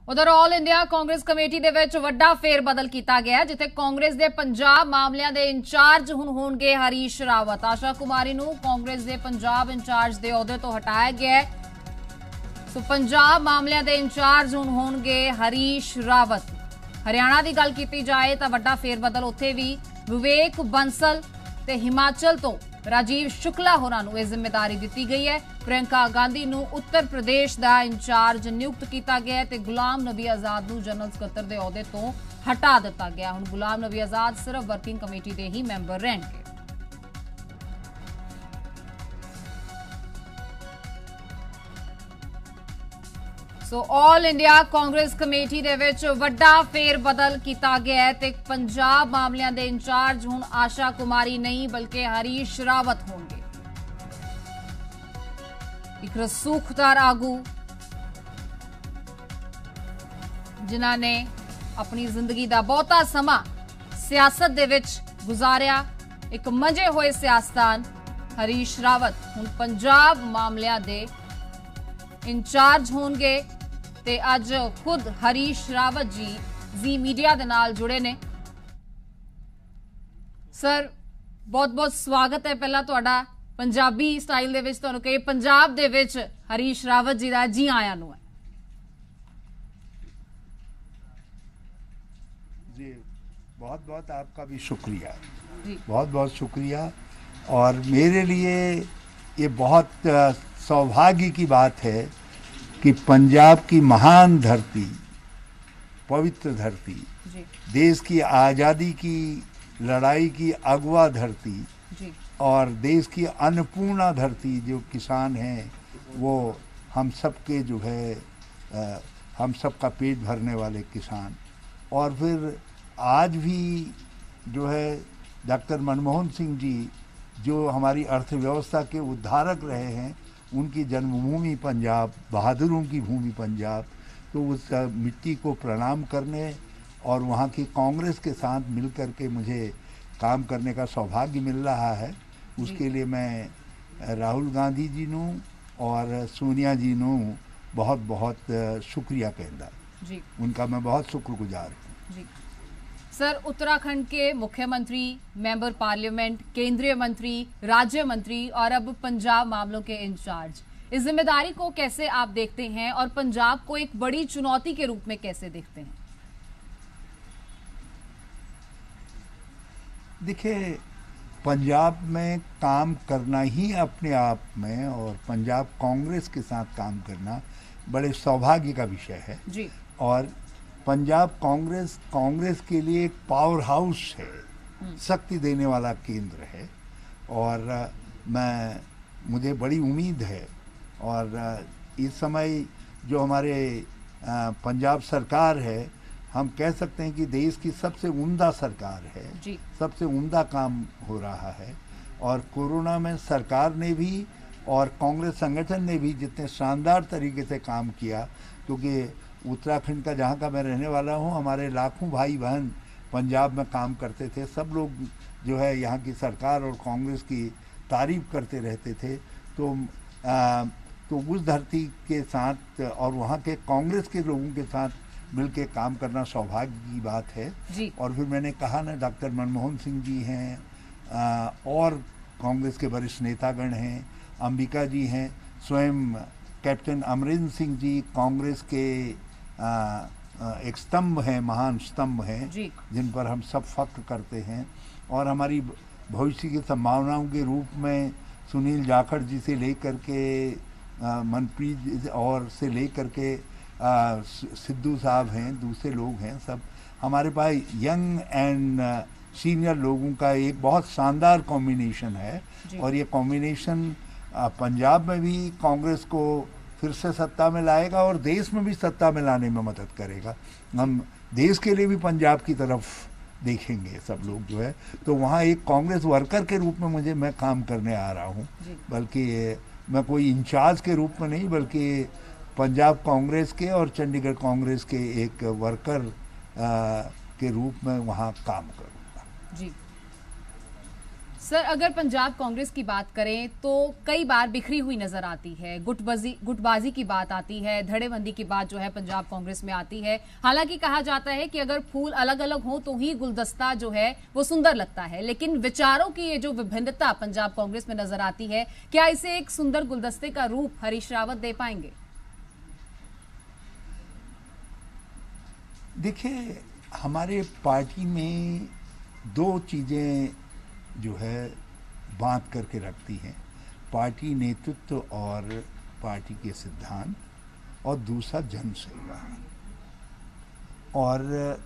उधर all India Congress committee ਦੇ ਵਿੱਚ ਵੱਡਾ ਫੇਰ ਬਦਲ ਕੀਤਾ ਗਿਆ ਜਿੱਥੇ ਕਾਂਗਰਸ ਦੇ ਪੰਜਾਬ ਮਾਮਲਿਆਂ ਦੇ ਇੰਚਾਰਜ ਹੁਣ ਹੋਣਗੇ ਹਰੀਸ਼ ਰਾਵਤ। ਆਸ਼ਾ ਕੁਮਾਰੀ ਨੂੰ ਕਾਂਗਰਸ ਦੇ ਪੰਜਾਬ ਇੰਚਾਰਜ ਦੇ ਅਹੁਦੇ ਤੋਂ ਹਟਾਇਆ ਗਿਆ ਹੈ। ਸੋ ਪੰਜਾਬ ਮਾਮਲਿਆਂ ਦੇ ਇੰਚਾਰਜ ਹੁਣ ਹੋਣਗੇ ਹਰੀਸ਼ ਰਾਵਤ। ਹਰਿਆਣਾ ਦੀ ਗੱਲ ਕੀਤੀ ਜਾਏ ਤਾਂ ਵੱਡਾ ਫੇਰ ਬਦਲ ਉੱਥੇ ਵੀ ਵਿਵੇਕ ਬੰਸਲ ਤੇ ਹਿਮਾਚਲ ਤੋਂ राजीव शुक्ला होरां नूं इह जिम्मेदारी दी गई है। प्रियंका गांधी नूं उत्तर प्रदेश का इंचार्ज नियुक्त किया गया है ते गुलाम नबी आजाद नूं जनरल सकत्तर दे अहुदे तो हटा दिता गया। हुण गुलाम नबी आजाद सिर्फ वर्किंग कमेटी के ही मैंबर रहणगे। So all India Congress committee दे विच वड्डा फेर बदल किया गया है ते पंजाब मामलों के इंचार्ज हुण आशा कुमारी नहीं बल्कि हरीश रावत होंगे। एक रसूखदार आगू जिन्हां ने अपनी जिंदगी का बहुता समा सियासत दे विच गुजारिया, एक मंजे हुए सियासतदान हरीश रावत हुण पंजाब मामलों के इंचार्ज होंगे ते अज खुद हरीश रावत जी जी मीडिया दे नाल जुड़े ने। सर बहुत बहुत स्वागत है पहला तुहाडा पंजाबी स्टाइल दे विच तुहानूं कही पंजाब दे विच हरीश रावत जी दा जी आया नूं है। जी बहुत बहुत आपका भी शुक्रिया, बहुत बहुत शुक्रिया। और मेरे लिए ये बहुत सौभाग्य की बात है कि पंजाब की महान धरती, पवित्र धरती, देश की आज़ादी की लड़ाई की अगवा धरती और देश की अन्नपूर्णा धरती जो किसान हैं वो हम सब के जो है हम सब का पेट भरने वाले किसान, और फिर आज भी जो है डॉक्टर मनमोहन सिंह जी जो हमारी अर्थव्यवस्था के उद्धारक रहे हैं, उनकी जन्मभूमि पंजाब, बहादुरों की भूमि पंजाब, तो उस मिट्टी को प्रणाम करने और वहाँ की कांग्रेस के साथ मिलकर के मुझे काम करने का सौभाग्य मिल रहा है। उसके लिए मैं राहुल गांधी जी नूं और सोनिया जी नूं बहुत बहुत शुक्रिया कहता जी, उनका मैं बहुत शुक्रगुजार हूँ। सर उत्तराखंड के मुख्यमंत्री, मेंबर पार्लियामेंट, केंद्रीय मंत्री, राज्य मंत्री और अब पंजाब मामलों के इंचार्ज, इस जिम्मेदारी को कैसे आप देखते हैं और पंजाब को एक बड़ी चुनौती के रूप में कैसे देखते हैं? देखिए, पंजाब में काम करना ही अपने आप में और पंजाब कांग्रेस के साथ काम करना बड़े सौभाग्य का विषय है जी। और पंजाब कांग्रेस के लिए एक पावर हाउस है, शक्ति देने वाला केंद्र है। और मुझे बड़ी उम्मीद है और इस समय जो हमारे पंजाब सरकार है, हम कह सकते हैं कि देश की सबसे उम्दा सरकार है जी। सबसे उम्दा काम हो रहा है। और कोरोना में सरकार ने भी और कांग्रेस संगठन ने भी जितने शानदार तरीके से काम किया, क्योंकि उत्तराखंड का जहाँ का मैं रहने वाला हूँ, हमारे लाखों भाई बहन पंजाब में काम करते थे। सब लोग जो है यहाँ की सरकार और कांग्रेस की तारीफ करते रहते थे। तो उस धरती के साथ और वहाँ के कांग्रेस के लोगों के साथ मिलके काम करना सौभाग्य की बात है जी। और फिर मैंने कहा ना, डॉक्टर मनमोहन सिंह जी हैं और कांग्रेस के वरिष्ठ नेतागण हैं, अंबिका जी हैं, स्वयं कैप्टन अमरिंदर सिंह जी कांग्रेस के एक स्तंभ हैं, महान स्तंभ हैं जिन पर हम सब फख्र करते हैं। और हमारी भविष्य की संभावनाओं के रूप में सुनील जाखड़ जी से लेकर के मनप्रीत और से लेकर के सिद्धू साहब हैं, दूसरे लोग हैं, सब हमारे पास यंग एंड सीनियर लोगों का एक बहुत शानदार कॉम्बिनेशन है। और ये कॉम्बिनेशन पंजाब में भी कांग्रेस को फिर से सत्ता में लाएगा और देश में भी सत्ता में लाने में मदद करेगा। हम देश के लिए भी पंजाब की तरफ देखेंगे सब लोग जो है। तो वहाँ एक कांग्रेस वर्कर के रूप में मैं काम करने आ रहा हूँ, बल्कि मैं कोई इंचार्ज के रूप में नहीं, बल्कि पंजाब कांग्रेस के और चंडीगढ़ कांग्रेस के एक वर्कर के रूप में वहाँ काम करूँगा जी। सर, अगर पंजाब कांग्रेस की बात करें तो कई बार बिखरी हुई नजर आती है, गुटबाजी की बात आती है, धड़ेबंदी की बात जो है पंजाब कांग्रेस में आती है। हालांकि कहा जाता है कि अगर फूल अलग अलग हो तो ही गुलदस्ता जो है वो सुंदर लगता है, लेकिन विचारों की ये जो विभिन्नता पंजाब कांग्रेस में नजर आती है, क्या इसे एक सुंदर गुलदस्ते का रूप हरीश रावत दे पाएंगे? देखिए, हमारे पार्टी में दो चीजें जो है बांध करके रखती हैं, पार्टी नेतृत्व और पार्टी के सिद्धांत, और दूसरा जनसेवा। और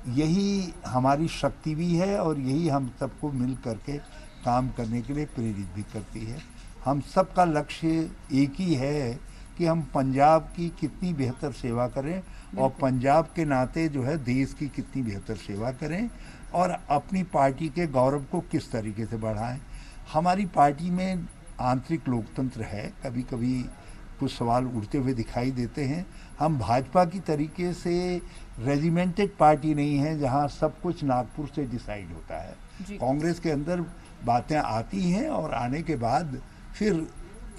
यही हमारी शक्ति भी है और यही हम सबको मिल करके काम करने के लिए प्रेरित भी करती है। हम सबका लक्ष्य एक ही है कि हम पंजाब की कितनी बेहतर सेवा करें और पंजाब के नाते जो है देश की कितनी बेहतर सेवा करें और अपनी पार्टी के गौरव को किस तरीके से बढ़ाएं। हमारी पार्टी में आंतरिक लोकतंत्र है, कभी कभी कुछ सवाल उठते हुए दिखाई देते हैं। हम भाजपा की तरीके से रेजिमेंटेड पार्टी नहीं है जहां सब कुछ नागपुर से डिसाइड होता है। कांग्रेस के अंदर बातें आती हैं और आने के बाद फिर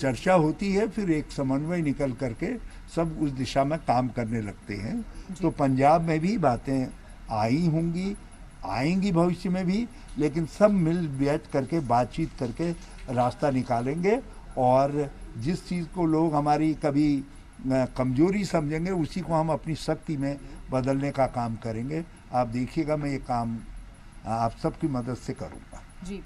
चर्चा होती है, फिर एक समन्वय निकल करके सब उस दिशा में काम करने लगते हैं। तो पंजाब में भी बातें आई होंगी, आएंगी भविष्य में भी, लेकिन सब मिल बैठ करके बातचीत करके रास्ता निकालेंगे और जिस चीज़ को लोग हमारी कभी कमजोरी समझेंगे उसी को हम अपनी शक्ति में बदलने का काम करेंगे। आप देखिएगा, मैं ये काम आप सबकी मदद से करूँगा। जी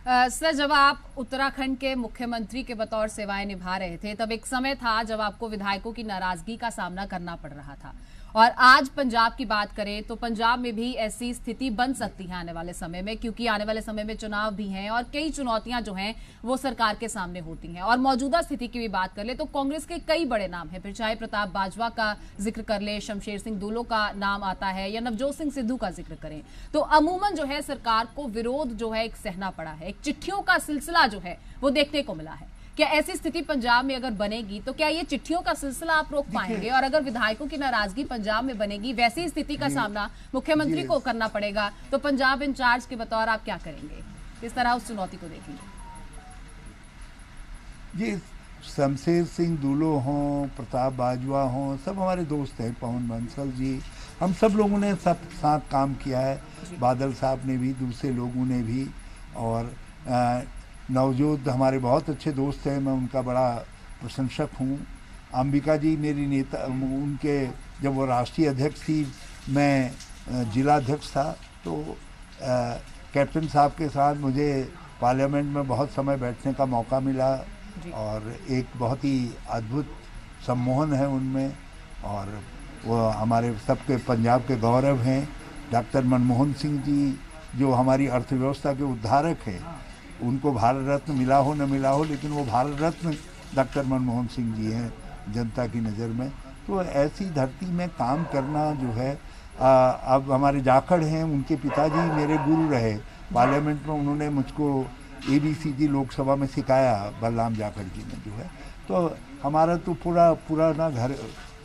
सर, जब आप उत्तराखंड के मुख्यमंत्री के बतौर सेवाएं निभा रहे थे, तब एक समय था जब आपको विधायकों की नाराजगी का सामना करना पड़ रहा था, और आज पंजाब की बात करें तो पंजाब में भी ऐसी स्थिति बन सकती है आने वाले समय में, क्योंकि आने वाले समय में चुनाव भी हैं और कई चुनौतियां जो हैं वो सरकार के सामने होती हैं। और मौजूदा स्थिति की भी बात कर ले तो कांग्रेस के कई बड़े नाम हैं, फिर चाहे प्रताप बाजवा का जिक्र कर ले, शमशेर सिंह दूलो का नाम आता है, या नवजोत सिंह सिद्धू का जिक्र करें, तो अमूमन जो है सरकार को विरोध जो है एक सहना पड़ा है, एक चिट्ठियों का सिलसिला जो है वो देखने को मिला है। क्या ऐसी स्थिति पंजाब में अगर बनेगी तो क्या ये चिट्ठियों का सिलसिला आप रोक पाएंगे? और अगर विधायकों की नाराजगी पंजाब में बनेगी, वैसी स्थिति का सामना मुख्यमंत्री को करना पड़ेगा, तो पंजाब इंचार्ज के बतौर आप क्या करेंगे? किस तरह उस चुनौती को देखेंगे? ये शमशेर सिंह दूलो हों, प्रताप बाजवा हों, सब हमारे दोस्त हैं, पवन बंसल जी, हम सब लोगों ने सब साथ काम किया है, बादल साहब ने भी, दूसरे लोगों ने भी, और नवजोत हमारे बहुत अच्छे दोस्त हैं, मैं उनका बड़ा प्रशंसक हूँ। अंबिका जी मेरी नेता, उनके जब वो राष्ट्रीय अध्यक्ष थी, मैं जिला अध्यक्ष था, तो कैप्टन साहब के साथ मुझे पार्लियामेंट में बहुत समय बैठने का मौका मिला और एक बहुत ही अद्भुत सम्मोहन है उनमें, और वो हमारे सबके पंजाब के गौरव हैं। डॉक्टर मनमोहन सिंह जी जो हमारी अर्थव्यवस्था के उद्धारक हैं, उनको भारत रत्न मिला हो न मिला हो, लेकिन वो भारत रत्न डॉक्टर मनमोहन सिंह जी हैं जनता की नज़र में। तो ऐसी धरती में काम करना जो है, अब हमारे जाखड़ हैं, उनके पिताजी मेरे गुरु रहे पार्लियामेंट में, उन्होंने मुझको ABCD लोकसभा में सिखाया, बलराम जाखड़ जी ने जो है। तो हमारा तो पुराना घर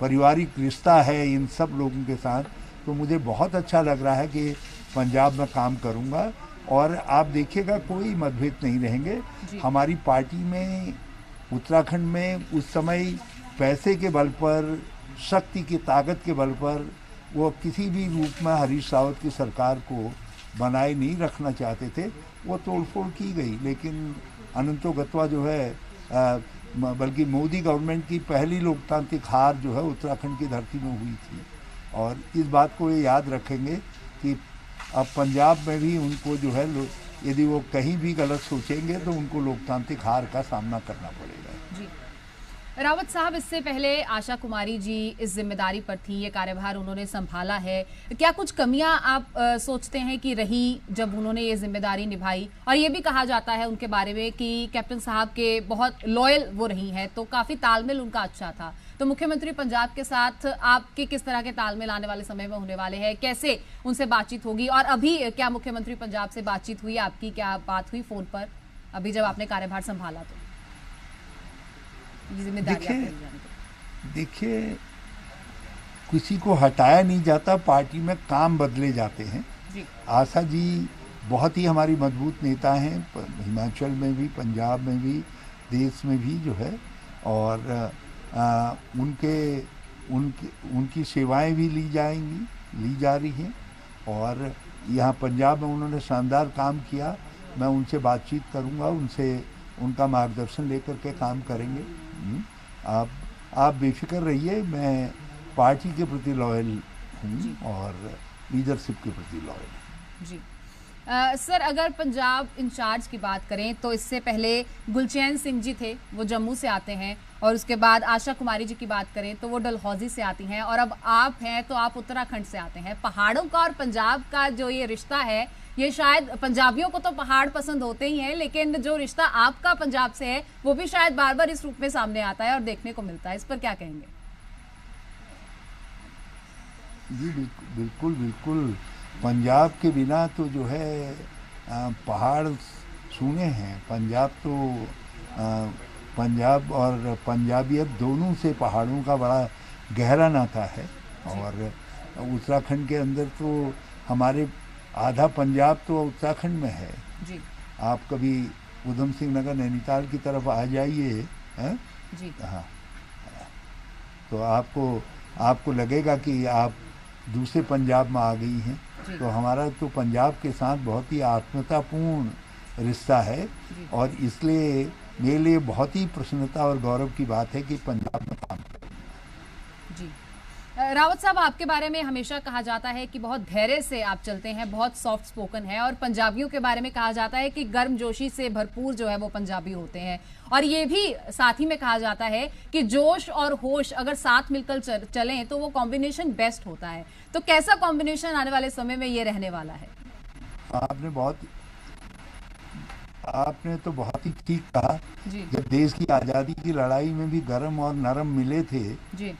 पारिवारिक रिश्ता है इन सब लोगों के साथ, तो मुझे बहुत अच्छा लग रहा है कि पंजाब में काम करूँगा और आप देखिएगा कोई मतभेद नहीं रहेंगे। हमारी पार्टी में उत्तराखंड में उस समय पैसे के बल पर, शक्ति की ताकत के बल पर वो किसी भी रूप में हरीश रावत की सरकार को बनाए नहीं रखना चाहते थे, वो तोड़फोड़ की गई, लेकिन अनंतो गत्वा जो है, बल्कि मोदी गवर्नमेंट की पहली लोकतांत्रिक हार जो है उत्तराखंड की धरती में हुई थी। और इस बात को ये याद रखेंगे कि अब पंजाब में भी उनको जो है, यदि वो कहीं भी गलत सोचेंगे तो उनको लोकतांत्रिक हार का सामना करना पड़ेगा। जी रावत साहब, इससे पहले आशा कुमारी जी इस जिम्मेदारी पर थी, ये कार्यभार उन्होंने संभाला है, क्या कुछ कमियां आप सोचते हैं कि रही जब उन्होंने ये जिम्मेदारी निभाई? और ये भी कहा जाता है उनके बारे में कि कैप्टन साहब के बहुत लॉयल वो रही हैं, तो काफी तालमेल उनका अच्छा था। तो मुख्यमंत्री पंजाब के साथ आपके किस तरह के तालमेल आने वाले समय में होने वाले हैं? कैसे उनसे बातचीत होगी? और अभी क्या मुख्यमंत्री पंजाब से बातचीत हुई, आपकी क्या बात हुई फोन पर अभी जब आपने कार्यभार संभाला? तो देखिए, किसी को हटाया नहीं जाता, पार्टी में काम बदले जाते हैं। आशा जी बहुत ही हमारी मजबूत नेता हैं, हिमाचल में भी, पंजाब में भी, देश में भी जो है। और उनकी सेवाएं भी ली जा रही हैं। और यहाँ पंजाब में उन्होंने शानदार काम किया। मैं उनसे बातचीत करूँगा, उनका मार्गदर्शन लेकर के काम करेंगे। आप बेफिक्र रहिए, मैं पार्टी के प्रति लॉयल हूँ और लीडरशिप के प्रति लॉयल हूँ। जी सर, अगर पंजाब इंचार्ज की बात करें तो इससे पहले गुलचैन सिंह जी थे, वो जम्मू से आते हैं। और उसके बाद आशा कुमारी जी की बात करें तो वो डलहौजी से आती हैं। और अब आप हैं तो आप उत्तराखंड से आते हैं। पहाड़ों का और पंजाब का जो ये रिश्ता है, ये शायद पंजाबियों को तो पहाड़ पसंद होते ही हैं, लेकिन जो रिश्ता आपका पंजाब से है वो भी शायद बार बार इस रूप में सामने आता है और देखने को मिलता है। इस पर क्या कहेंगे? जी बिल्कुल बिल्कुल। पंजाब के बिना तो जो है पहाड़ सुने हैं। पंजाब और पंजाबियत दोनों से पहाड़ों का बड़ा गहरा नाता है। और उत्तराखंड के अंदर तो हमारे आधा पंजाब तो उत्तराखंड में है जी। आप कभी उधम सिंह नगर नैनीताल की तरफ आ जाइए, हैं जी। हाँ, तो आपको लगेगा कि आप दूसरे पंजाब में आ गई हैं। तो हमारा तो पंजाब के साथ बहुत ही आत्मीयतापूर्ण रिश्ता है। और इसलिए मेरे लिए बहुत ही प्रसन्नता और गौरव की बात है कि पंजाब में काम करें। जी रावत साहब, आपके बारे में हमेशा कहा जाता है कि बहुत धैर्य से आप चलते हैं, बहुत सॉफ्ट स्पोकन है। और पंजाबियों के बारे में कहा जाता है कि गर्मजोशी से भरपूर जो है वो पंजाबी होते हैं। और ये भी साथ ही में कहा जाता है कि जोश और होश अगर साथ मिलकर चलें तो वो कॉम्बिनेशन बेस्ट होता है। तो कैसा कॉम्बिनेशन आने वाले समय में ये रहने वाला है? आपने तो बहुत ही ठीक कहा। जब देश की आज़ादी की लड़ाई में भी गरम और नरम मिले थे जी।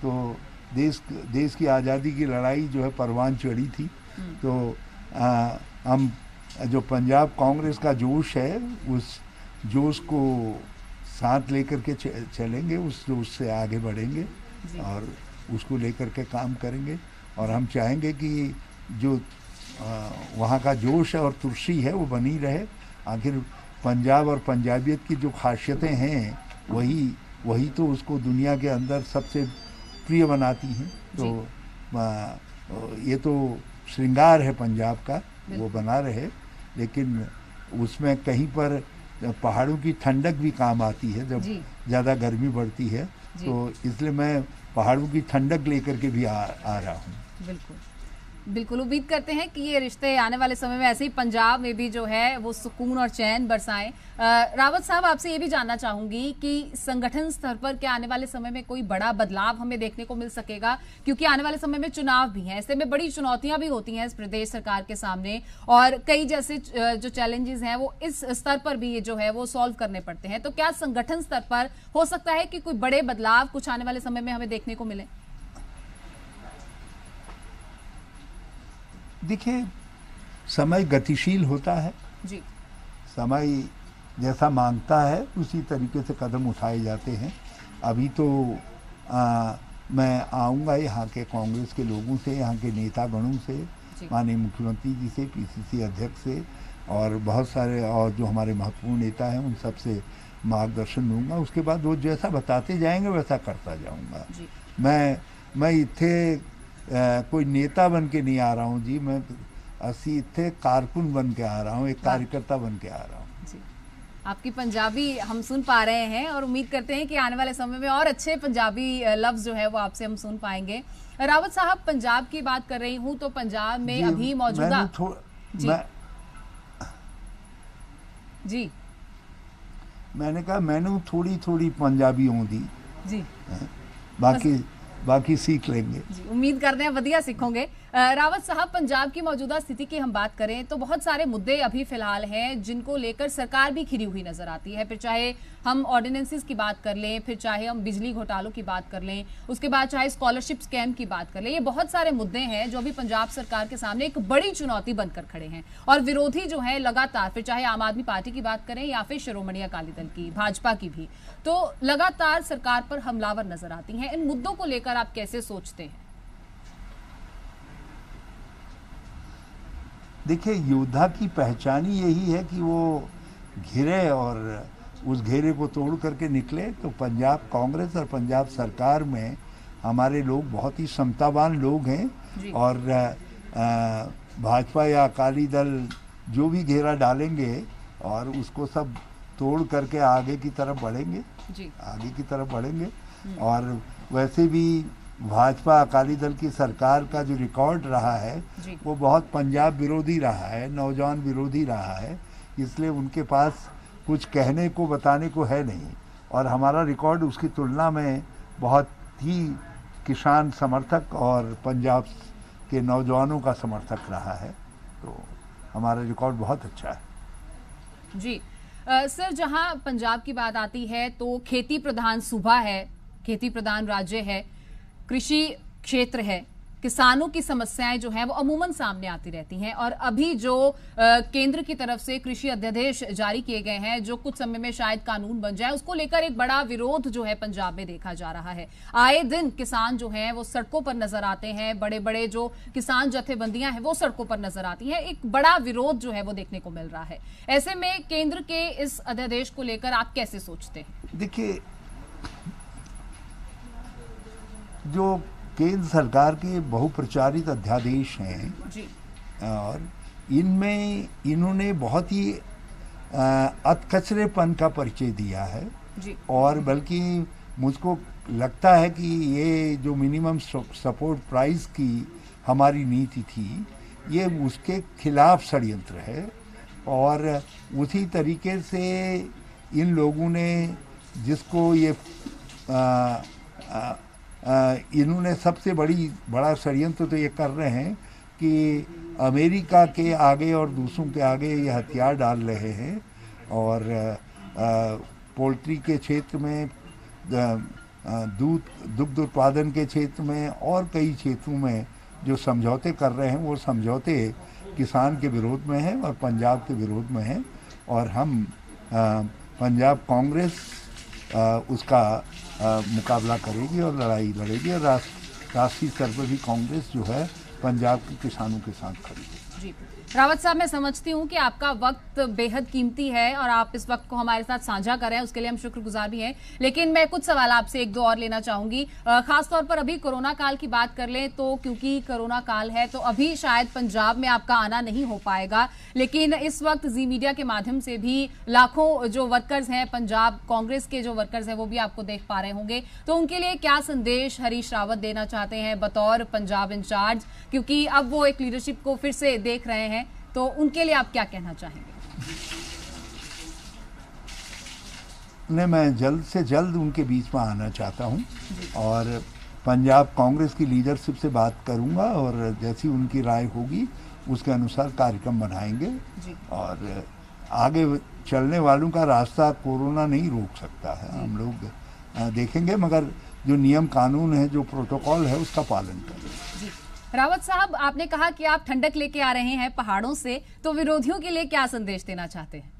तो देश की आज़ादी की लड़ाई जो है परवान चढ़ी थी। तो हम जो पंजाब कांग्रेस का जोश है, उस जोश को साथ लेकर के चलेंगे, उस जोश से आगे बढ़ेंगे और उसको लेकर के काम करेंगे। और हम चाहेंगे कि जो वहाँ का जोश है और तुर्शी है वो बनी रहे। आखिर पंजाब और पंजाबियत की जो खासियतें हैं वही तो उसको दुनिया के अंदर सबसे प्रिय बनाती हैं। तो ये तो श्रृंगार है पंजाब का, वो बना रहे। लेकिन उसमें कहीं पर पहाड़ों की ठंडक भी काम आती है जब ज़्यादा गर्मी बढ़ती है। तो इसलिए मैं पहाड़ों की ठंडक लेकर के भी आ रहा हूँ। बिल्कुल बिल्कुल, उम्मीद करते हैं कि ये रिश्ते आने वाले समय में ऐसे ही पंजाब में भी जो है वो सुकून और चैन बरसाएं। रावत साहब, आपसे ये भी जानना चाहूंगी कि संगठन स्तर पर क्या आने वाले समय में कोई बड़ा बदलाव हमें देखने को मिल सकेगा? क्योंकि आने वाले समय में चुनाव भी हैं, ऐसे में बड़ी चुनौतियां भी होती हैं इस प्रदेश सरकार के सामने। और कई जैसे जो चैलेंजेस हैं वो इस स्तर पर भी जो है वो सॉल्व करने पड़ते हैं। तो क्या संगठन स्तर पर हो सकता है कि कोई बड़े बदलाव कुछ आने वाले समय में हमें देखने को मिले? देखिए, समय गतिशील होता है जी। समय जैसा मांगता है उसी तरीके से कदम उठाए जाते हैं। अभी तो मैं आऊँगा यहाँ के कांग्रेस के लोगों से, यहाँ के नेतागणों से, माननीय मुख्यमंत्री जी से, पीसीसी अध्यक्ष से और बहुत सारे और जो हमारे महत्वपूर्ण नेता हैं उन सब से मार्गदर्शन लूँगा। उसके बाद वो जैसा बताते जाएंगे वैसा करता जाऊँगा। मैं इत्थे कोई नेता बन के नहीं आ रहा हूँ जी, मैं असी इत्थे कारकुन बन के आ रहा हूँ, एक कार्यकर्ता बन के आ रहा हूँ जी। आपकी पंजाबी हम सुन पा रहे हैं और उम्मीद करते हैं कि आने वाले समय में और अच्छे पंजाबी लफ्ज जो है वो आपसे हम सुन पाएंगे। रावत साहब, पंजाब की बात कर रही हूँ तो पंजाब में अभी मौजूदा जी मैंने कहा मैंने थोड़ी पंजाबी आउंदी जी, बाकी सीख लेंगे जी। उम्मीद करते हैं वधिया सीखोगे। रावत साहब, पंजाब की मौजूदा स्थिति की हम बात करें तो बहुत सारे मुद्दे अभी फिलहाल हैं जिनको लेकर सरकार भी घिरी हुई नजर आती है। फिर चाहे हम ऑर्डिनेंसेस की बात कर लें, फिर चाहे हम बिजली घोटालों की बात कर लें, उसके बाद चाहे स्कॉलरशिप स्कैम की बात कर लें, ये बहुत सारे मुद्दे हैं जो अभी पंजाब सरकार के सामने एक बड़ी चुनौती बनकर खड़े हैं। और विरोधी जो है लगातार, फिर चाहे आम आदमी पार्टी की बात करें या फिर शिरोमणि अकाली दल की, भाजपा की भी, तो लगातार सरकार पर हमलावर नजर आती हैं। इन मुद्दों को लेकर आप कैसे सोचते हैं? देखिए, योद्धा की पहचान ही यही है कि वो घिरे और उस घेरे को तोड़ करके निकले। तो पंजाब कांग्रेस और पंजाब सरकार में हमारे लोग बहुत ही समतावान लोग हैं और भाजपा या अकाली दल जो भी घेरा डालेंगे और उसको सब तोड़ करके आगे की तरफ बढ़ेंगे जी। आगे की तरफ बढ़ेंगे। और वैसे भी भाजपा अकाली दल की सरकार का जो रिकॉर्ड रहा है वो बहुत पंजाब विरोधी रहा है, नौजवान विरोधी रहा है, इसलिए उनके पास कुछ कहने को बताने को है नहीं। और हमारा रिकॉर्ड उसकी तुलना में बहुत ही किसान समर्थक और पंजाब के नौजवानों का समर्थक रहा है, तो हमारा रिकॉर्ड बहुत अच्छा है जी। सर, जहां पंजाब की बात आती है तो खेती प्रधान सूबा है, खेती प्रधान राज्य है, कृषि क्षेत्र है, किसानों की समस्याएं जो हैं वो अमूमन सामने आती रहती हैं। और अभी जो केंद्र की तरफ से कृषि अध्यादेश जारी किए गए हैं, जो कुछ समय में शायद कानून बन जाए, उसको लेकर एक बड़ा विरोध जो है पंजाब में देखा जा रहा है। आए दिन किसान जो हैं वो सड़कों पर नजर आते हैं, बड़े बड़े जो किसान जथेबंदियां हैं वो सड़कों पर नजर आती हैं, एक बड़ा विरोध जो है वो देखने को मिल रहा है। ऐसे में केंद्र के इस अध्यादेश को लेकर आप कैसे सोचते हैं? देखिए, जो केंद्र सरकार के बहुप्रचारित अध्यादेश हैं जी। और इनमें इन्होंने बहुत ही अतकचरेपन का परिचय दिया है जी। और बल्कि मुझको लगता है कि ये जो मिनिमम सपोर्ट प्राइस की हमारी नीति थी, ये उसके खिलाफ षड्यंत्र है। और उसी तरीके से इन लोगों ने जिसको ये इन्होंने सबसे बड़ा षड्यंत्र तो ये कर रहे हैं कि अमेरिका के आगे और दूसरों के आगे ये हथियार डाल रहे हैं और पोल्ट्री के क्षेत्र में, दुग्ध उत्पादन के क्षेत्र में और कई क्षेत्रों में जो समझौते कर रहे हैं वो समझौते किसान के विरोध में हैं और पंजाब के विरोध में हैं। और हम पंजाब कांग्रेस उसका मुकाबला करेगी और लड़ाई लड़ेगी और राष्ट्रीय स्तर पर भी कांग्रेस जो है पंजाब के किसानों के साथ खड़ी है। जी रावत साहब, मैं समझती हूँ कि आपका वक्त बेहद कीमती है और आप इस वक्त को हमारे साथ साझा कर रहे हैं, उसके लिए हम शुक्रगुजार भी हैं। लेकिन मैं कुछ सवाल आपसे एक दो और लेना चाहूंगी। खासतौर पर अभी कोरोना काल की बात कर लें तो क्योंकि कोरोना काल है तो अभी शायद पंजाब में आपका आना नहीं हो पाएगा, लेकिन इस वक्त जी मीडिया के माध्यम से भी लाखों जो वर्कर्स हैं, पंजाब कांग्रेस के जो वर्कर्स हैं वो भी आपको देख पा रहे होंगे। तो उनके लिए क्या संदेश हरीश रावत देना चाहते हैं बतौर पंजाब इंचार्ज, क्योंकि अब वो एक लीडरशिप को फिर से देख रहे हैं, तो उनके लिए आप क्या कहना चाहेंगे? मैं जल्द से जल्द उनके बीच में आना चाहता हूं और पंजाब कांग्रेस की लीडरशिप से बात करूंगा और जैसी उनकी राय होगी उसके अनुसार कार्यक्रम बनाएंगे। और आगे चलने वालों का रास्ता कोरोना नहीं रोक सकता है, हम लोग देखेंगे, मगर जो नियम कानून है, जो प्रोटोकॉल है, उसका पालन करेंगे। रावत साहब, आपने कहा कि आप ठंडक लेके आ रहे हैं पहाड़ों से, तो विरोधियों के लिए क्या संदेश देना चाहते हैं?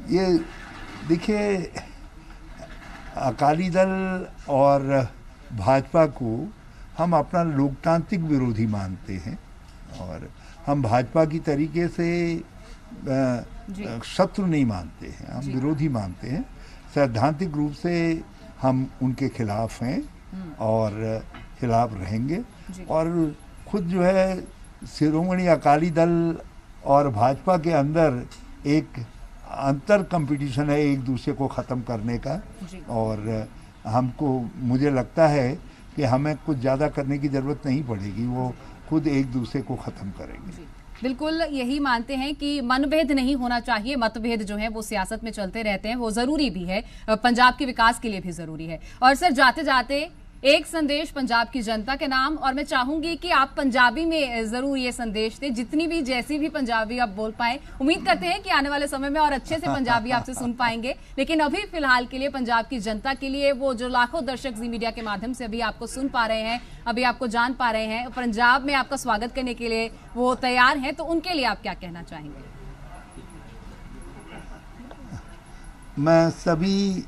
ये देखिए, अकाली दल और भाजपा को हम अपना लोकतांत्रिक विरोधी मानते हैं और हम भाजपा की तरीके से शत्रु नहीं मानते हैं, हम विरोधी मानते हैं। सैद्धांतिक रूप से हम उनके खिलाफ हैं और खिलाफ रहेंगे। और खुद जो है शिरोमणि अकाली दल और भाजपा के अंदर एक अंतर कंपटीशन है एक दूसरे को ख़त्म करने का, और मुझे लगता है कि हमें कुछ ज़्यादा करने की ज़रूरत नहीं पड़ेगी, वो खुद एक दूसरे को ख़त्म करेंगे। बिल्कुल यही मानते हैं कि मनभेद नहीं होना चाहिए, मतभेद जो है वो सियासत में चलते रहते हैं, वो जरूरी भी है, पंजाब के विकास के लिए भी जरूरी है। और सर, जाते जाते एक संदेश पंजाब की जनता के नाम, और मैं चाहूंगी कि आप पंजाबी में जरूर ये संदेश दें, जितनी भी जैसी भी पंजाबी आप बोल पाए। उम्मीद करते हैं कि आने वाले समय में और अच्छे से पंजाबी आपसे सुन पाएंगे, लेकिन अभी फिलहाल के लिए पंजाब की जनता के लिए, वो जो लाखों दर्शक जी मीडिया के माध्यम से अभी आपको सुन पा रहे हैं, अभी आपको जान पा रहे हैं, पंजाब में आपका स्वागत करने के लिए वो तैयार हैं, तो उनके लिए आप क्या कहना चाहेंगे? मैं सभी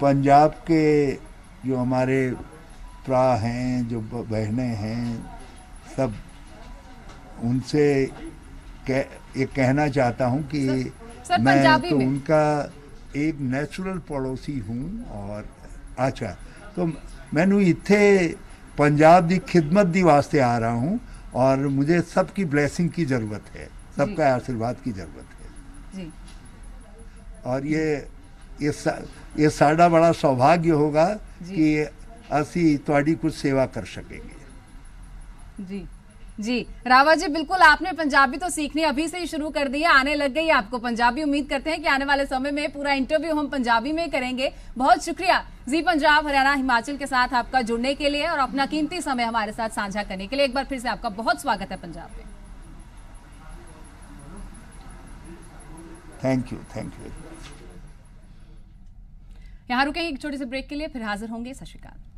पंजाब के जो हमारे भरा हैं, जो बहनें हैं, सब उनसे ये कहना चाहता हूँ कि सर मैं पंजाबी तो में। उनका एक नेचुरल पड़ोसी हूँ। और अच्छा, तो मैनू इत्थे पंजाब की खिदमत दी वास्ते आ रहा हूँ और मुझे सबकी ब्लेसिंग की ज़रूरत है, सबका आशीर्वाद की ज़रूरत है जी और ये साड़ा बड़ा सौभाग्य होगा कि असी तुहाडी कुछ सेवा कर सकेंगे। जी जी रावत जी, बिल्कुल आपने पंजाबी तो सीखनी अभी से ही शुरू कर दी है, आने लग गई आपको पंजाबी। उम्मीद करते हैं कि आने वाले समय में पूरा इंटरव्यू हम पंजाबी में करेंगे। बहुत शुक्रिया जी पंजाब हरियाणा हिमाचल के साथ आपका जुड़ने के लिए और अपना कीमती समय हमारे साथ साझा करने के लिए। एक बार फिर से आपका बहुत स्वागत है पंजाब में। Thank you. यहाँ रुकेंगे एक छोटे से ब्रेक के लिए, फिर हाजिर होंगे। सत श्री अकाल।